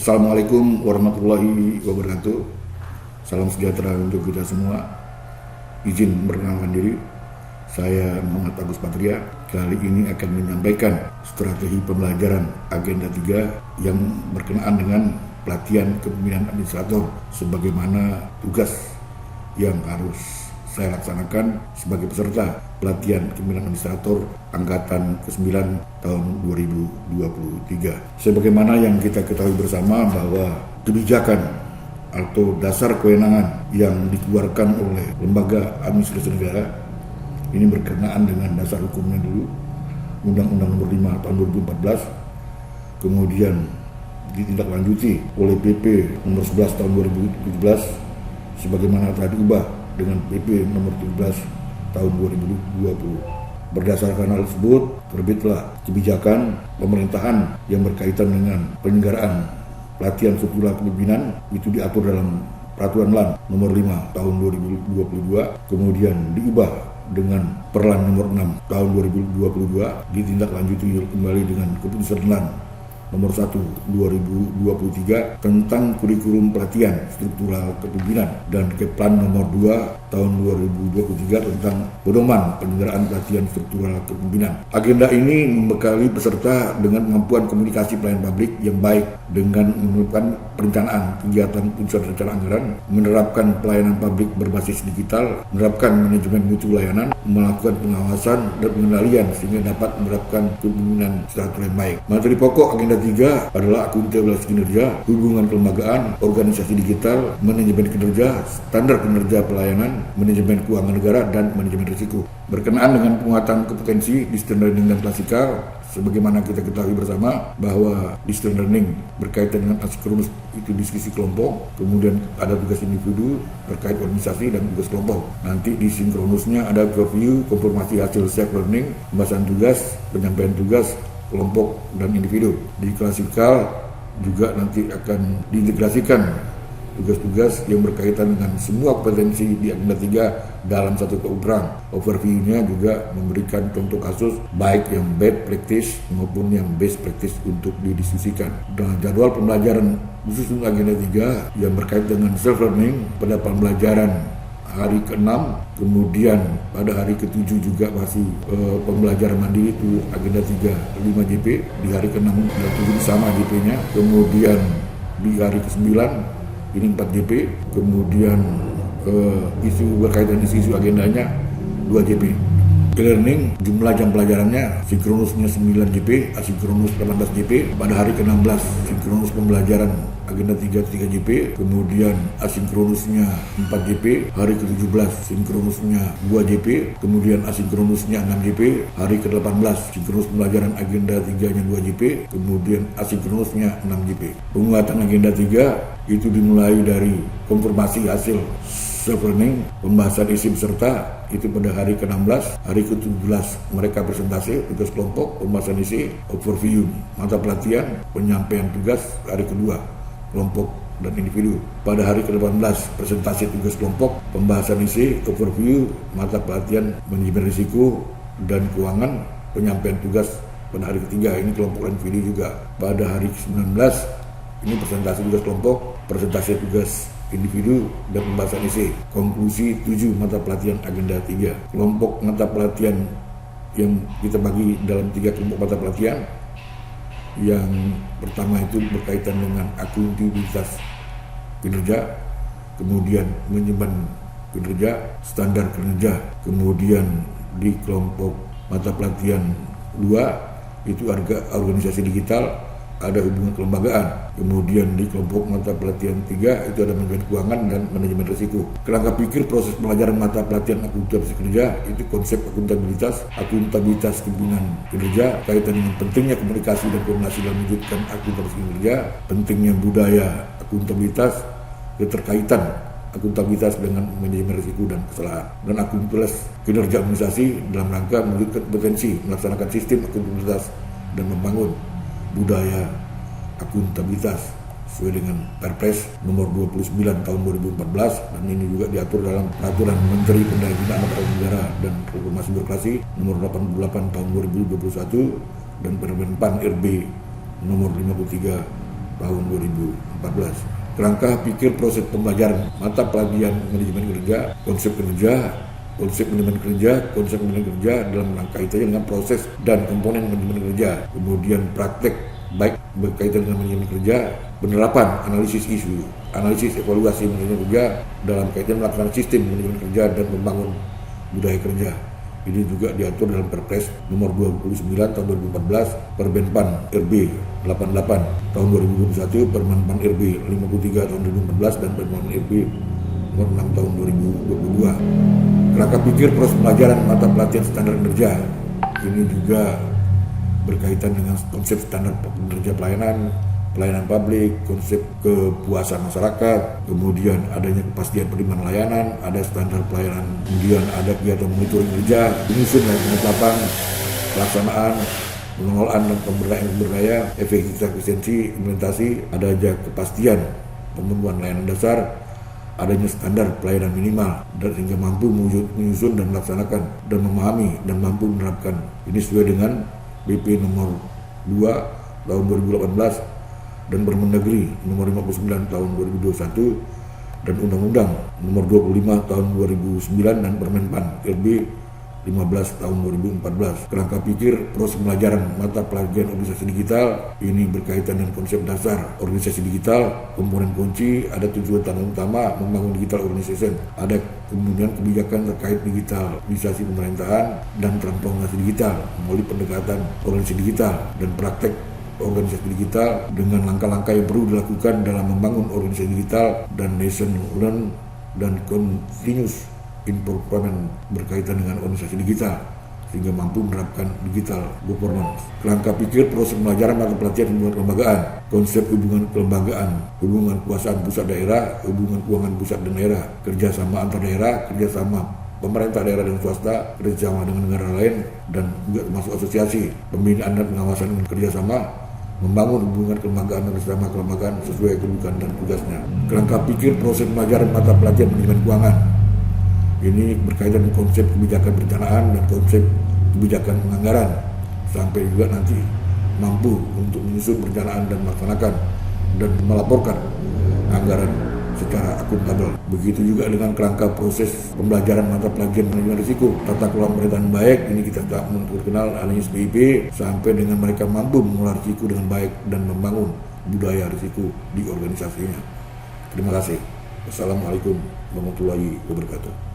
Assalamualaikum warahmatullahi wabarakatuh. Salam sejahtera untuk kita semua. Izin memperkenalkan diri, saya Muhammad Agus Patria. Kali ini akan menyampaikan strategi pembelajaran agenda 3 yang berkenaan dengan pelatihan kepemimpinan administrator, sebagaimana tugas yang harus saya laksanakan sebagai peserta pelatihan kepemimpinan administrator angkatan ke-9 tahun 2023. Sebagaimana yang kita ketahui bersama bahwa kebijakan atau dasar kewenangan yang dikeluarkan oleh lembaga administrasi negara ini berkenaan dengan dasar hukumnya dulu, Undang-Undang Nomor 5 tahun 2014, kemudian ditindaklanjuti oleh PP Nomor 11 tahun 2017 sebagaimana telah diubah dengan PP Nomor 17 tahun 2020. Berdasarkan hal tersebut, terbitlah kebijakan pemerintahan yang berkaitan dengan penyelenggaraan pelatihan struktural kepemimpinan. Itu diatur dalam Peraturan LAN Nomor 5 tahun 2022, kemudian diubah dengan Perlan Nomor 6 tahun 2022, ditindaklanjuti kembali dengan Keputusan LAN Nomor 1 2023 tentang kurikulum pelatihan struktural kepemimpinan dan Keplan Nomor 2 tahun 2023 tentang pedoman penyelenggaraan pelatihan struktural kepemimpinan. Agenda ini membekali peserta dengan kemampuan komunikasi pelayanan publik yang baik dengan menerapkan perencanaan kegiatan penyusunan rencana anggaran, menerapkan pelayanan publik berbasis digital, menerapkan manajemen mutu layanan, melakukan pengawasan dan pengendalian sehingga dapat menerapkan kepemimpinan struktural yang baik. Materi pokok agenda 3 adalah akuntabilitas kinerja, hubungan kelembagaan, organisasi digital, manajemen kinerja, standar kinerja pelayanan, manajemen keuangan negara, dan manajemen risiko. Berkenaan dengan penguatan kompetensi distance learning dan klasikal, sebagaimana kita ketahui bersama bahwa distance learning berkaitan dengan asinkronus itu diskusi kelompok, kemudian ada tugas individu terkait organisasi dan tugas kelompok. Nanti di sinkronusnya ada review, konfirmasi hasil self learning, pembahasan tugas, penyampaian tugas kelompok dan individu. Di klasikal juga nanti akan diintegrasikan tugas-tugas yang berkaitan dengan semua kompetensi di agenda 3 dalam satu program. Overview-nya juga memberikan contoh kasus baik yang bad practice maupun yang best practice untuk didiskusikan. Dan jadwal pembelajaran khusus untuk agenda 3 yang berkait dengan self learning pada pembelajaran hari ke-6, kemudian pada hari ke-7 juga masih pembelajaran mandiri itu agenda 3 5 JP, di hari ke-6 dan 7 sama JP-nya, kemudian di hari ke-9 ini 4 JP, kemudian isu berkaitan isu agendanya 2 JP. E-learning jumlah jam pelajarannya sinkronusnya 9 JP, asinkronus 18 JP, pada hari ke-16 sinkronus pembelajaran agenda 3 JP, kemudian asinkronusnya 4 JP, hari ke-17 sinkronusnya 2 JP, kemudian asinkronusnya 6 JP, hari ke-18 sinkronus pembelajaran agenda 3-nya 2 JP, kemudian asinkronusnya 6 JP. Penguatan agenda 3 itu dimulai dari konfirmasi hasil self learning, pembahasan isi peserta itu pada hari ke-16, hari ke-17 mereka presentasi tugas kelompok, pembahasan isi, overview mata pelatihan, penyampaian tugas hari kedua kelompok dan individu. Pada hari ke-18 presentasi tugas kelompok, pembahasan isi, overview mata pelatihan, manajemen risiko dan keuangan, penyampaian tugas pada hari ketiga ini kelompok dan individu juga. Pada hari ke-19 ini presentasi tugas kelompok, presentasi tugas individu dan pembahasan isi. Konklusi 7 mata pelatihan agenda 3. Kelompok mata pelatihan yang kita bagi dalam 3 kelompok mata pelatihan. Yang pertama itu berkaitan dengan akuntabilitas kinerja, kemudian manajemen kinerja, standar kinerja, kemudian di kelompok mata pelatihan 2 itu organisasi digital, ada hubungan kelembagaan. Kemudian di kelompok mata pelatihan 3 itu ada manajemen keuangan dan manajemen risiko. Kerangka pikir proses pelajaran mata pelatihan akuntabilitas kinerja itu konsep akuntabilitas kepemimpinan kinerja, kaitan dengan pentingnya komunikasi dan koordinasi dalam mewujudkan akuntabilitas kinerja, pentingnya budaya akuntabilitas, keterkaitan akuntabilitas dengan manajemen risiko dan kesalahan, dan akuntabilitas kinerja organisasi dalam rangka mewujudkan kompetensi melaksanakan sistem akuntabilitas dan membangun budaya akuntabilitas sesuai dengan Perpres nomor 29 tahun 2014, dan ini juga diatur dalam Peraturan Menteri Pendaya-gunaan Aparatur Negara dan Reformasi Birokrasi nomor 88 tahun 2021 dan Permen PAN RB nomor 53 tahun 2014. Kerangka pikir proses pembelajaran mata pelajaran manajemen kerja, konsep manajemen kerja dalam rangka itu dengan proses dan komponen manajemen kerja, kemudian praktek baik berkaitan dengan manajemen kerja, penerapan analisis isu, analisis evaluasi manajemen kerja dalam kaitan melaksanakan sistem manajemen kerja dan membangun budaya kerja. Ini juga diatur dalam Perpres nomor 29 tahun 2014, Permenpan RB 88 tahun 2021, Permenpan RB 53 tahun 2014 dan Permenpan RB nomor 6 tahun 2022. Kerangka pikir proses pembelajaran mata pelatihan standar kinerja. Ini juga berkaitan dengan konsep standar kinerja pelayanan publik, konsep kepuasan masyarakat, kemudian adanya kepastian penerimaan layanan, ada standar pelayanan, kemudian ada kegiatan monitoring kerja, penyusun dan penetapan, pelaksanaan, pengelolaan dan pemberdayaan daya, efisiensi, implementasi, ada aja kepastian pemenuhan layanan dasar, adanya standar pelayanan minimal, dan sehingga mampu menyusun dan melaksanakan dan memahami dan mampu menerapkan. Ini sesuai dengan BP nomor 2 tahun 2018 dan Permendagri nomor 59 tahun 2021 dan Undang-Undang nomor 25 tahun 2009 dan Permenpan RB 15 tahun 2014. Kerangka pikir proses pembelajaran mata pelajaran organisasi digital ini berkaitan dengan konsep dasar organisasi digital, komponen kunci, ada tujuan tanggung utama membangun digital organization, ada kemudian kebijakan terkait digitalisasi pemerintahan dan transformasi digital melalui pendekatan organisasi digital dan praktek organisasi digital dengan langkah-langkah yang perlu dilakukan dalam membangun organisasi digital dan lesson learn dan continuous improvement berkaitan dengan organisasi digital sehingga mampu menerapkan digital governance. Kerangka pikir proses pembelajaran mata pelatihan hubungan kelembagaan, konsep hubungan kelembagaan, hubungan kekuasaan pusat daerah, hubungan keuangan pusat dan daerah, kerjasama antar daerah, kerjasama pemerintah daerah dan swasta, kerjasama dengan negara lain dan juga termasuk asosiasi, pembinaan dan pengawasan dengan kerjasama, membangun hubungan kelembagaan dan bersama kelembagaan sesuai kedudukan dan tugasnya. Kerangka pikir proses pembelajaran mata pelatihan manajemen keuangan. Ini berkaitan dengan konsep kebijakan perencanaan dan konsep kebijakan penganggaran sampai juga nanti mampu untuk menyusun perencanaan dan melaksanakan dan melaporkan anggaran secara akuntabel. Begitu juga dengan kerangka proses pembelajaran mata pelajaran manajemen risiko, tata kelola pemerintahan baik. Ini kita tak mengenal adanya SPIP sampai dengan mereka mampu mengelola risiko dengan baik dan membangun budaya risiko di organisasinya. Terima kasih. Wassalamualaikum warahmatullahi wabarakatuh.